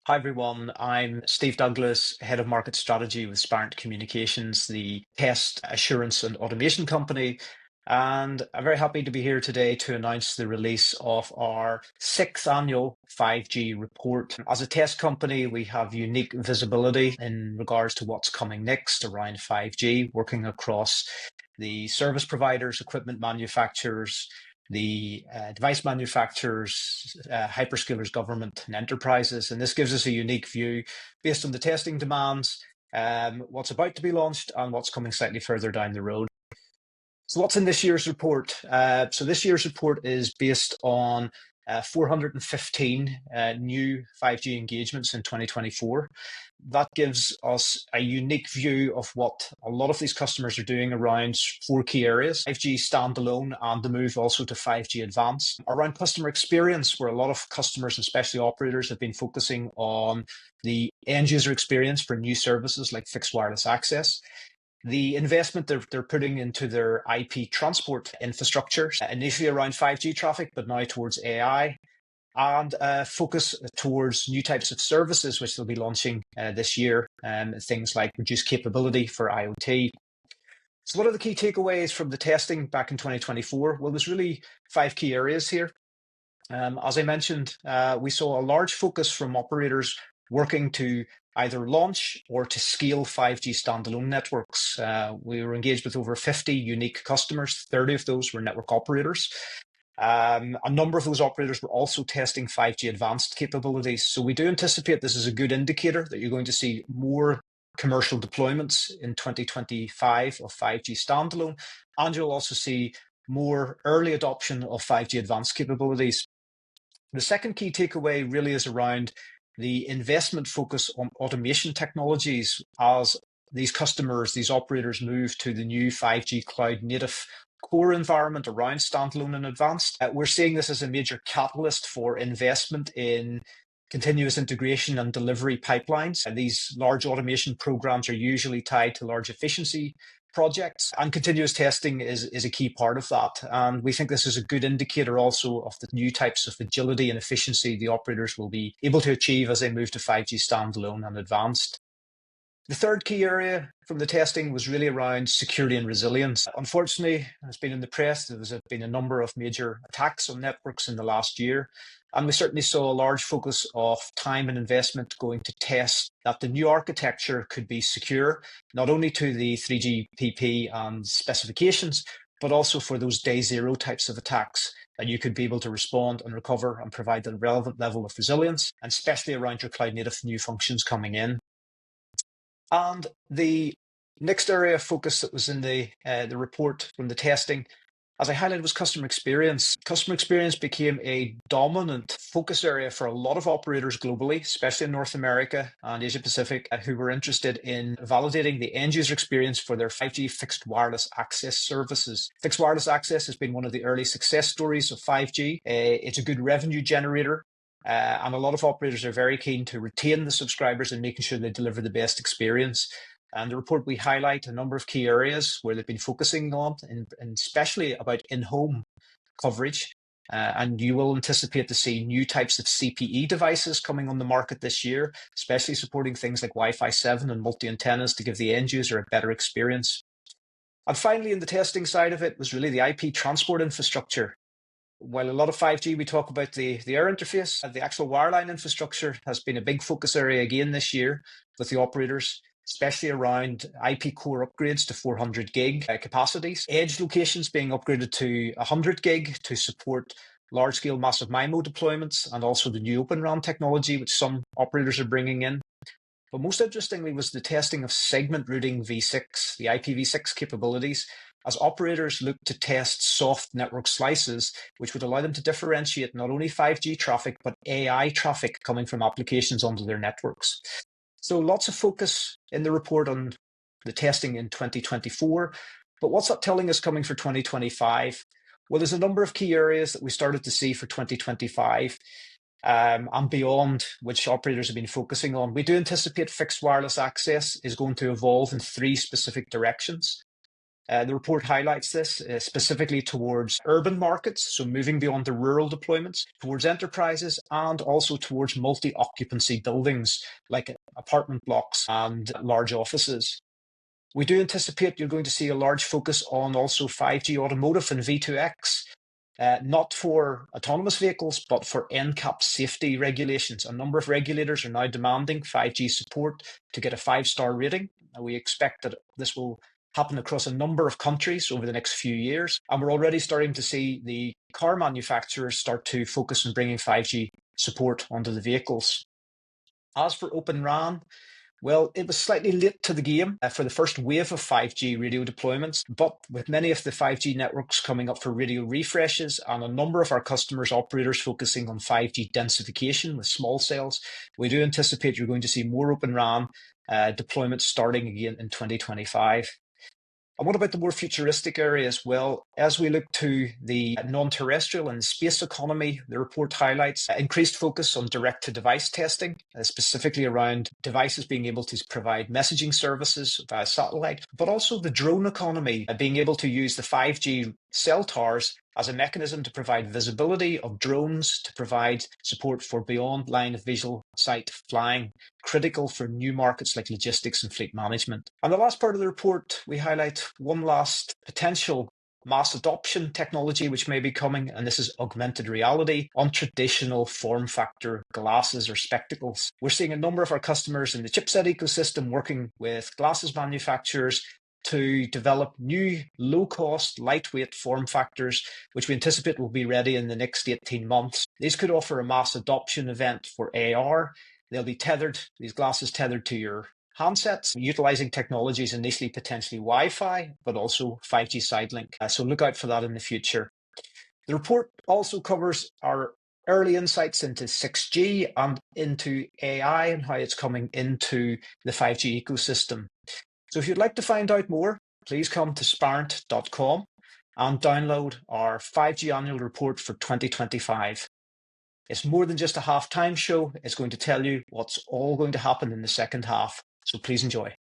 Hi everyone, I'm Steve Douglas, Head of Market Strategy with Spirent Communications, the test assurance and automation company. And I'm very happy to be here today to announce the release of our sixth annual 5G report. As a test company, we have unique visibility in regards to what's coming next around 5G, working across the service providers, equipment manufacturers, the device manufacturers, hyperscalers, government, and enterprises. And this gives us a unique view based on the testing demands, what's about to be launched, and what's coming slightly further down the road. So what's in this year's report? So this year's report is based on 415 new 5G engagements in 2024. That gives us a unique view of what a lot of these customers are doing around four key areas: 5G standalone and the move also to 5G advanced. Around customer experience, where a lot of customers, especially operators, have been focusing on the end user experience for new services like fixed wireless access. The investment they're putting into their IP transport infrastructure, initially around 5G traffic, but now towards AI, and focus towards new types of services which they'll be launching this year, things like reduced capability for IoT. So what are the key takeaways from the testing back in 2024? Well, there's really five key areas here. As I mentioned, we saw a large focus from operators working to either launch or to scale 5G standalone networks. We were engaged with over 50 unique customers. 30 of those were network operators. A number of those operators were also testing 5G advanced capabilities. So we do anticipate this is a good indicator that you're going to see more commercial deployments in 2025 of 5G standalone, and you'll also see more early adoption of 5G advanced capabilities. The second key takeaway really is around the investment focus on automation technologies as these customers, these operators move to the new 5G cloud native core environment around standalone and advanced. We're seeing this as a major catalyst for investment in continuous integration and delivery pipelines. And these large automation programs are usually tied to large efficiency projects, and continuous testing is a key part of that. And we think this is a good indicator also of the new types of agility and efficiency the operators will be able to achieve as they move to 5G standalone and advanced. The third key area from the testing was really around security and resilience. Unfortunately, it's been in the press, there's been a number of major attacks on networks in the last year. And we certainly saw a large focus of time and investment going to test that the new architecture could be secure, not only to the 3GPP and specifications, but also for those day zero types of attacks, that you could be able to respond and recover and provide the relevant level of resilience, and especially around your cloud native new functions coming in. And the next area of focus that was in the report from the testing, as I highlighted, was customer experience. Customer experience became a dominant focus area for a lot of operators globally, especially in North America and Asia Pacific, who were interested in validating the end user experience for their 5G fixed wireless access services. Fixed wireless access has been one of the early success stories of 5G. It's a good revenue generator. And a lot of operators are very keen to retain the subscribers and making sure they deliver the best experience. And the report, we highlight a number of key areas where they've been focusing on, and especially about in-home coverage. And you will anticipate to see new types of CPE devices coming on the market this year, especially supporting things like Wi-Fi 7 and multi-antennas to give the end user a better experience. And finally, in the testing side of it was really the IP transport infrastructure. While a lot of 5G, we talk about the air interface, the actual wireline infrastructure has been a big focus area again this year with the operators, especially around IP core upgrades to 400 gig capacities, edge locations being upgraded to 100 gig to support large-scale massive MIMO deployments, and also the new Open RAN technology, which some operators are bringing in. But most interestingly was the testing of segment routing v6, the IPv6 capabilities, as operators look to test soft network slices, which would allow them to differentiate not only 5G traffic, but AI traffic coming from applications onto their networks. So lots of focus in the report on the testing in 2024. But what's that telling us coming for 2025? Well, there's a number of key areas that we started to see for 2025 and beyond, which operators have been focusing on. We do anticipate fixed wireless access is going to evolve in three specific directions. The report highlights this specifically towards urban markets, so moving beyond the rural deployments, towards enterprises, and also towards multi-occupancy buildings like apartment blocks and large offices. We do anticipate you're going to see a large focus on also 5G automotive and V2X, not for autonomous vehicles, but for NCAP safety regulations. A number of regulators are now demanding 5G support to get a 5-star rating. And we expect that this will happen across a number of countries over the next few years. And we're already starting to see the car manufacturers start to focus on bringing 5G support onto the vehicles. As for Open RAN, well, it was slightly late to the game for the first wave of 5G radio deployments, but with many of the 5G networks coming up for radio refreshes and a number of our customers, operators focusing on 5G densification with small cells, we do anticipate you're going to see more Open RAN deployments starting again in 2025. And what about the more futuristic areas? Well, as we look to the non-terrestrial and space economy, the report highlights increased focus on direct-to-device testing, specifically around devices being able to provide messaging services via satellite, but also the drone economy, being able to use the 5G cell towers as a mechanism to provide visibility of drones, to provide support for beyond line of visual sight flying, critical for new markets like logistics and fleet management. And the last part of the report, we highlight one last potential mass adoption technology which may be coming, and this is augmented reality on traditional form factor glasses or spectacles. We're seeing a number of our customers in the chipset ecosystem working with glasses manufacturers to develop new low-cost, lightweight form factors, which we anticipate will be ready in the next 18 months. These could offer a mass adoption event for AR. They'll be tethered, these glasses tethered to your handsets, utilizing technologies initially potentially Wi-Fi, but also 5G sidelink. So look out for that in the future. The report also covers our early insights into 6G and into AI and how it's coming into the 5G ecosystem. So if you'd like to find out more, please come to spirent.com and download our 5G annual report for 2025. It's more than just a halftime show. It's going to tell you what's all going to happen in the second half. So please enjoy.